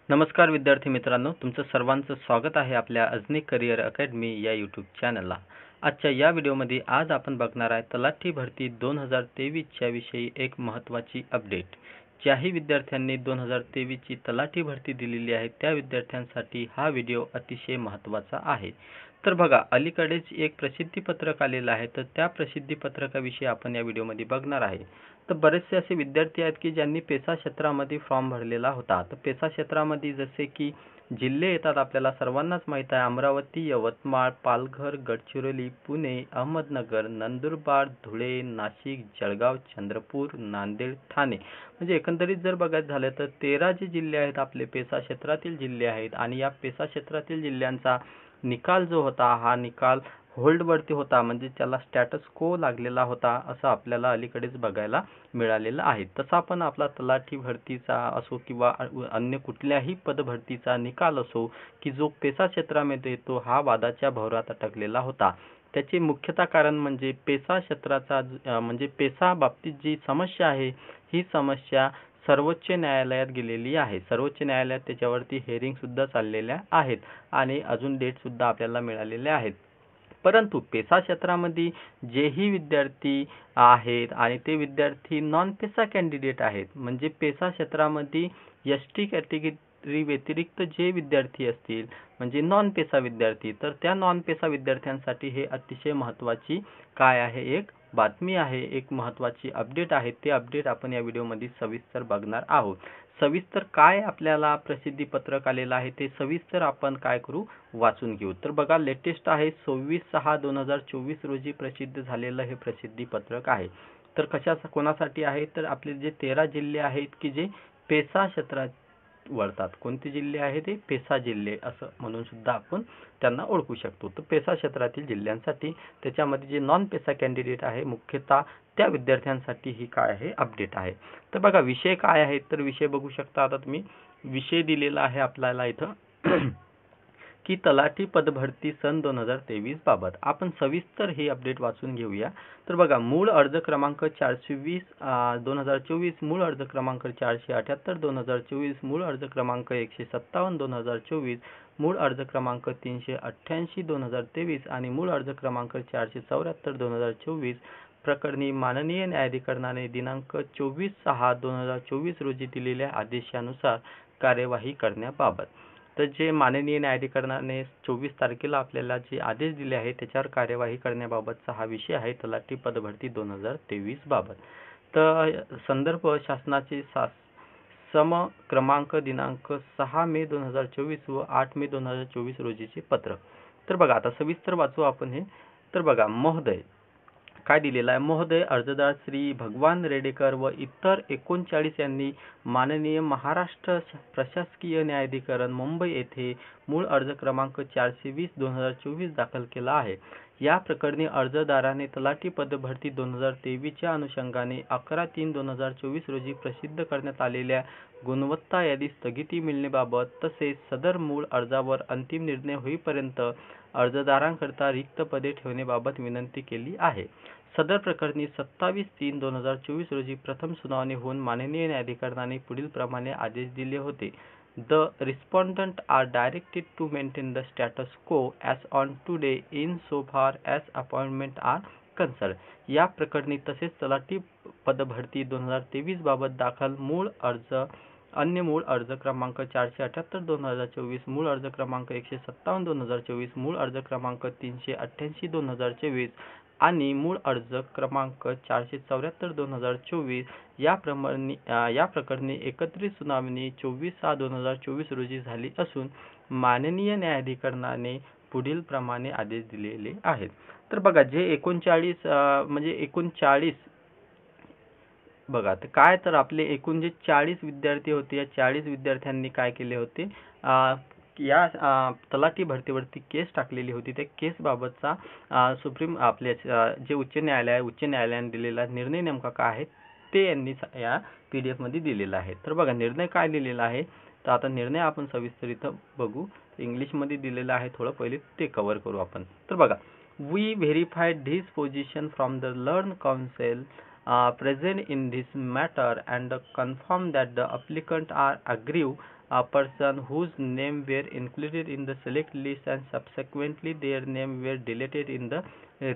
नमस्कार विद्यार्थी मित्रांनो, तुमचं सर्वांचं स्वागत आहे आपल्या अजनी करिअर अकॅडमी या यूट्यूब चॅनलला। आजच्या या व्हिडिओमध्ये आज आपण बघणार आहे तलाठी भरती 2023च्या विषयी एक महत्त्वाची अपडेट। ज्याही विद्यार्थ्यांनी 2023ची तलाठी भरती दिलेली आहे त्या विद्यार्थ्यांसाठी हा व्हिडिओ अतिशय महत्त्वाचा आहे। तर बघा, अलीकडेच एक प्रसिद्धी पत्रक आलेलं आहे, तर त्या प्रसिद्धी पत्रकाविषयी आपण या व्हिडिओमध्ये बघणार आहे। तर बरेचसे असे विद्यार्थी आहेत की ज्यांनी पेसा क्षेत्रामध्ये फॉर्म भरलेला होता। तर पेसा क्षेत्रामध्ये जसे की जिल्हे येतात, आपल्याला सर्वांनाच माहित आहे, अमरावती, यवतमाळ, पालघर, गडचिरोली, पुणे, अहमदनगर, नंदुरबार, धुळे, नाशिक, जळगाव, चंद्रपूर, नांदेड, ठाणे, म्हणजे एकंदरीत जर बघायचं झालं तर 13 जे जिल्हे आहेत आपले पेसा क्षेत्रातील जिल्हे आहेत। आणि या पेसा क्षेत्रातील जिल्ह्यांचा निकाल जो होता, हा निकाल होल्डवरती होता, म्हणजे त्याला स्टॅटस को लागलेला होता असं आपल्याला अलीकडेच बघायला मिळालेलं आहे। तसा पण आपला तलाठी भरतीचा असो किंवा अन्य कुठल्याही पदभरतीचा निकाल असो की जो पेसा क्षेत्रामध्ये येतो, हा वादाच्या भोवऱ्यात अटकलेला होता। त्याचे मुख्यतः कारण म्हणजे पेसा क्षेत्राचा म्हणजे पेसा बाबतीत जी समस्या आहे, ही समस्या सर्वोच्च न्यायालयात गेलेली आहे। सर्वोच्च न्यायालयात त्याच्यावरती हेअरिंग सुद्धा चाललेल्या आहेत आणि अजून डेट सुद्धा आपल्याला मिळालेले आहेत। परंतु पेसा क्षेत्रामध्ये जेही विद्यार्थी आहेत आणि ते विद्यार्थी नॉन पेसा कॅन्डिडेट आहेत, म्हणजे पेसा क्षेत्रामध्ये एसटी कॅटेगरी व्यतिरिक्त जे विद्यार्थी असतील, म्हणजे नॉन पेसा विद्यार्थी, तर त्या नॉन पेसा विद्यार्थ्यांसाठी हे अतिशय महत्त्वाची काय आहे, एक बातमी आहे, एक महत्त्वाची अपडेट आहे। ते अपडेट आपण या व्हिडिओमध्ये सविस्तर बघणार आहोत। सविस्तर काय आपल्याला प्रसिद्धी पत्रक आलेलं आहे ते सविस्तर आपण काय करू, वाचून घेऊ। तर बघा, लेटेस्ट आहे 26/6/2024 रोजी प्रसिद्ध झालेलं हे प्रसिद्धी पत्रक आहे। तर कोणासाठी आहे, तर आपले जे 13 जिल्हे आहेत की जे पेसा क्षेत्रात वळतात। कोणते जिल्हे आहेत, ते पेसा जिल्हे असं म्हणून सुद्धा आपण त्यांना ओळखू शकतो। तर पेसा क्षेत्रातील जिल्ह्यांसाठी, त्याच्यामध्ये जे नॉन पेसा कॅन्डिडेट आहे मुख्यतः त्या विद्यार्थ्यांसाठी ही काय आहे, अपडेट आहे। तर बघा, विषय काय आहे, तर विषय बघू शकता आता तुम्ही, विषय दिलेला आहे आपल्याला इथं की तलाठी पदभरती सन 2023 बाबत आपण सविस्तर हे अपडेट वाचून घेऊया। तर बघा, मूळ अर्ज क्रमांक 420 2024, मूळ अर्ज क्रमांक 478 2024, मूळ अर्ज क्रमांक 157 2024, मूळ अर्ज क्रमांक 388 2023 आणि मूळ अर्ज क्रमांक 474 2024 प्रकरणी माननीय न्यायाधिकरणाने दिनांक 24/6/2024 रोजी दिलेल्या आदेशानुसार कार्यवाही करण्याबाबत। तर जे माननीय न्यायाधिकरणाने 24 तारखेला आपल्याला जे आदेश दिले आहे त्याच्यावर कार्यवाही करण्याबाबतचा हा विषय आहे, तलाठी पदभरती 2023 बाबत। तर संदर्भ शासनाचे सम क्रमांक दिनांक 6 मे 2024 व 8 मे 2024 रोजीचे पत्रक। तर बघा, आता सविस्तर वाचू आपण हे। तर बघा, महोदय काय दिलेला आहे, महोदय अर्जदार श्री भगवान रेडेकर व इतर 39 यांनी माननीय महाराष्ट्र प्रशासकीय न्यायाधिकरण मुंबई येथे मूळ अर्ज क्रमांक 420/2024 दाखल केला आहे। या प्रकरणी अर्जदाराने तलाठी पदभरती 2023च्या अनुषंगाने 11/3/2024 रोजी प्रसिद्ध करण्यात आलेल्या गुणवत्ता यादी स्थगिती मिळण्याबाबत तसेच सदर मूळ अर्जावर अंतिम निर्णय होईपर्यंत अर्जदारांकरता रिक्त पदे ठेवण्याबाबत विनंती केली आहे। सदर प्रकरणी 27/3/2024 रोजी प्रथम सुनावणी होऊन माननीय न्यायाधिकरणाने पुढील प्रमाणे आदेश दिले होते। The respondent are directed to maintain the status quo as on today in so far as appointment are concerned. या प्रकरणी तसेच तलाठी पदभरती 2023 बाबत दाखल मूळ अर्ज, अन्य मूळ अर्ज क्रमांक 478 2024, मूळ अर्ज क्रमांक 157 2024, मूळ अर्ज क्रमांक 388 2024 आणि मूळ अर्ज क्रमांक 474 2024 या प्रकरणी एकत्रित सुनावणी 24/6/2024 रोजी झाली असून माननीय न्यायाधिकरणाने पुढील प्रमाणे आदेश दिलेले आहेत। तर बघा, जे 39 म्हणजे 39 बघा, तर काय, तर आपले एकूण जे 40 विद्यार्थी होते, या 40 विद्यार्थ्यांनी काय केले होते, या तलाठी भरतीवरती केस टाकलेली होती। त्या केस बाबतचा सुप्रीम आपले जे उच्च न्यायालयाने दिलेला निर्णय नेमका काय आहे ते यांनी या PDF मध्ये दिलेला आहे। तर बघा, निर्णय काय दिलेला आहे, तर आता निर्णय आपण सविस्तर इथं बघू। इंग्लिशमध्ये दिलेला आहे, थोडं पहिले ते कव्हर करू आपण। तर बघा, we verified this position from the learn council present in this matter and confirm that the applicant are aggrieved a person whose name were included in the select list and subsequently their name were deleted in the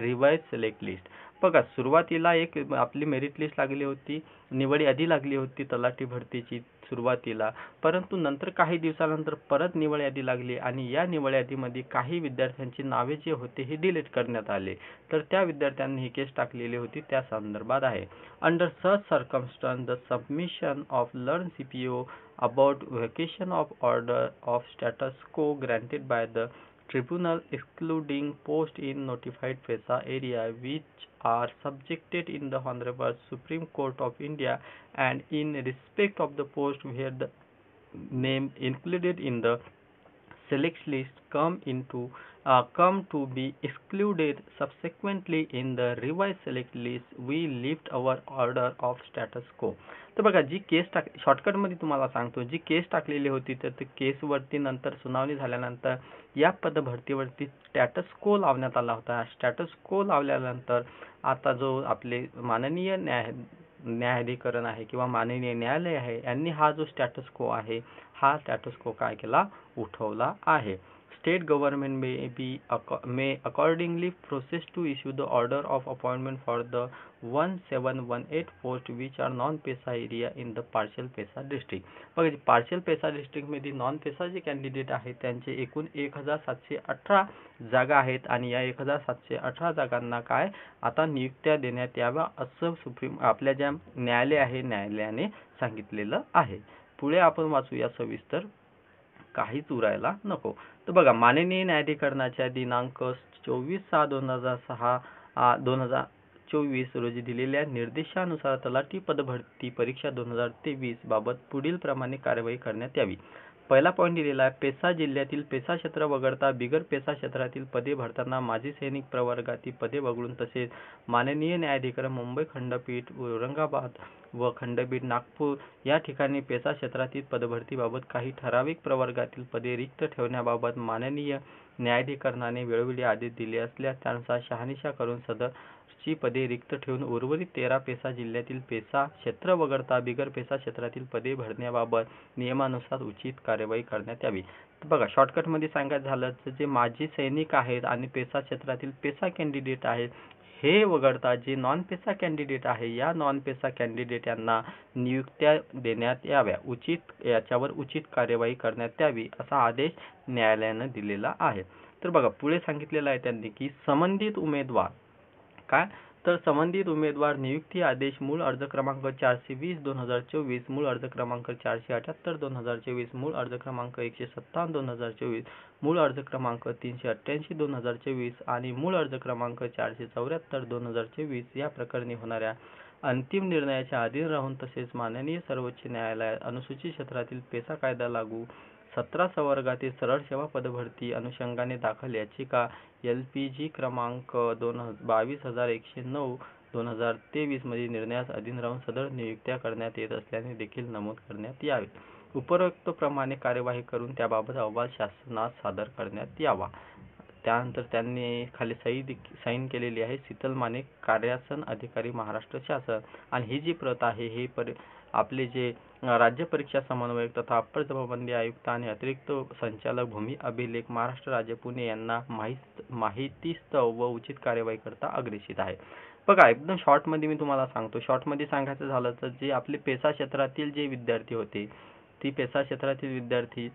revised select list. बघा, सुरुवातीला एक आपली merit list लागली होती, निवड यादी लागली होती तलाठी भरतीची सुरुवातीला, परंतु नंतर काही दिवसानंतर परत निवड यादी लागली आणि या निवड यादीमध्ये काही विद्यार्थ्यांची नावे जे होते हे डिलीट करण्यात आले. तर त्या विद्यार्थ्यांनी ही केस टाकलेली होती त्या संदर्भात आहे. Under such circumstances the submission of learned CPO about vacation of order of status quo granted by the tribunal excluding post in notified PESA area which are subjected in the Honorable Supreme Court of India and in respect of the post where the name included in the select list come to be excluded subsequently in the revised select list we lift our order of status quo. तर बघा, जी केस shortcut मध्ये तुम्हाला सांगतो, जी केस टाकलेली होती तर ते केस वरती नंतर सुनावणी झाल्यानंतर या पद भरतीवरती स्टॅटस को लावण्यात आला होता. स्टॅटस को लावल्यानंतर आता जो आपले माननीय न्यायाधिकरण आहे किंवा माननीय न्यायालय आहे यांनी हा जो स्टॅटस को आहे हा स्टॅटस को काय केला, उठवला आहे. State government may accordingly proceed to issue the order of appointment for the 1718 posts which are non-PESA area in the partial PESA district. बघा, partial PESA district मध्ये नॉन पेसा जे कॅन्डिडेट आहेत त्यांचे एकूण 1718 जागा आहेत आणि या 1718 जागांना काय आता नियुक्त्या देण्यात याव्या असं सुप्रीम आपल्या ज्या न्यायालय आहे न्यायालयाने सांगितलेलं आहे. पुढे आपण वाचूया सविस्तर, काहीच उरायला नको. तर बघा, माननीय न्यायाधिकरणाच्या दिनांक 24/6/2024 रोजी दिलेल्या निर्देशानुसार तलाठी पदभरती परीक्षा 2023 बाबत पुढील प्रमाणे कार्यवाही करण्यात यावी. पहिला पॉईंट दिलेला आहे, पेसा जिल्ह्यातील पेसा क्षेत्र वगळता बिगर पेसा क्षेत्रातील पदे भरताना माजी सैनिक प्रवर्गातील पदे वगळून तसेच माननीय न्यायाधिकरण मुंबई खंडपीठ औरंगाबाद व खंडपीठ नागपूर या ठिकाणी पेसा क्षेत्रातील पदभरतीबाबत काही ठराविक प्रवर्गातील पदे रिक्त ठेवण्याबाबत माननीय न्यायाधिकरणाने वेळोवेळी आदेश दिले असल्यास त्यानुसार शहानिशा करून सदरची पदे रिक्त ठेवून उर्वरित 13 पेसा जिल्ह्यातील पेसा क्षेत्र वगळता बिगर पेसा क्षेत्रातील पदे भरण्याबाबत नियमानुसार उचित कार्यवाही करण्यात यावी. बघा, शॉर्टकटमध्ये सांगायचं झालं तर जे माजी सैनिक आहेत आणि पेसा क्षेत्रातील पेसा कॅन्डिडेट आहेत हे वगळता जे नॉन पेसा कॅन्डिडेट आहे या नॉन पेसा कॅन्डिडेट यांना नियुक्त्या देण्यात याव्या, याच्यावर उचित कार्यवाही करण्यात यावी असा आदेश न्यायालयाने दिलेला आहे. तर बघा, पुढे सांगितलेलं आहे त्यांनी की संबंधित उमेदवार काय तर संबंधित उमेदवार नियुक्ती आदेश मूळ अर्ज क्रमांक 420/2024, मूळ अर्ज क्रमांक 478/2024, मूळ अर्ज क्रमांक 157/2024, मूळ अर्ज क्रमांक 388/2024 आणि मूळ अर्ज क्रमांक 474/2024 या प्रकरणी होणाऱ्या अंतिम निर्णयाच्या अधीन राहून तसेच माननीय सर्वोच्च न्यायालयात अनुसूचित क्षेत्रातील पेसा कायदा लागू 17 संवर्गातील सरळ सेवा पदभरती अनुषंगाने दाखल याचिका LPG क्रमांक 22,109/2023 मध्ये निर्णयास अधीन राहून सदर नियुक्त्या करण्यात येत असल्याने देखील नमूद करण्यात यावे. उपरोक्त प्रमाणे कार्यवाही करून त्याबाबत अहवाल शासनास सादर करण्यात यावा. त्यानंतर त्यांनी खाली साईन केलेली आहे, शीतल माने, कार्यासन अधिकारी, महाराष्ट्र शासन. आणि ही जी प्रत आहे हे आपले जे राज्य परीक्षा समन्वयक तथा अप्पर जमाबंदी आयुक्त आणि अतिरिक्त संचालक भूमी अभिलेख महाराष्ट्र राज्य पुणे यांना माहितीस्तव व उचित कार्यवाही करता अग्रेषित आहे. बघा, एकदम शॉर्टमध्ये मी तुम्हाला सांगतो. शॉर्टमध्ये सांगायचं झालं तर जे आपले पेसा क्षेत्रातील जे विद्यार्थी होते ती पेसा क्षेत्रातील विद्यार्थी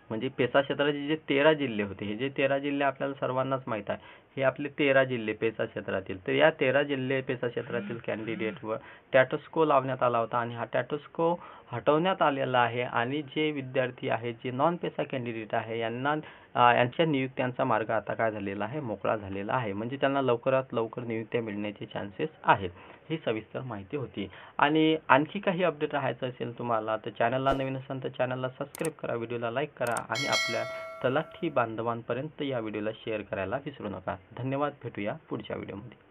म्हणजे पेसा क्षेत्राचे जे 13 जिल्हे होते, हे जे 13 जिल्हे आपल्याला सर्वांनाच माहित आहे, हे आपले 13 जिल्हे पेसा क्षेत्रातील. तर या 13 जिल्हे पेसा क्षेत्रातील कॅन्डिडेटवर टॅटस्को लावण्यात आला होता आणि हा टॅटस्को हटवण्यात आलेला आहे आणि जे विद्यार्थी आहेत जे नॉन पेसा कॅन्डिडेट आहे यांच्या नियुक्त्यांचा मार्ग आता काय झालेला आहे, मोकळा झालेला आहे. म्हणजे त्यांना लवकरात लवकर नियुक्त्या मिळण्याचे चान्सेस आहेत. ही सविस्तर माहिती होती. आणि आणखी काही अपडेट राहायचं असेल तुम्हाला तर चॅनलला नवीन असाल तर चॅनलला सबस्क्राईब करा, व्हिडिओला लाईक करा आणि आपल्या तलाठी बांधवांपर्यंत या व्हिडिओला शेअर करायला विसरू नका. धन्यवाद. भेटूया पुढच्या व्हिडिओमध्ये.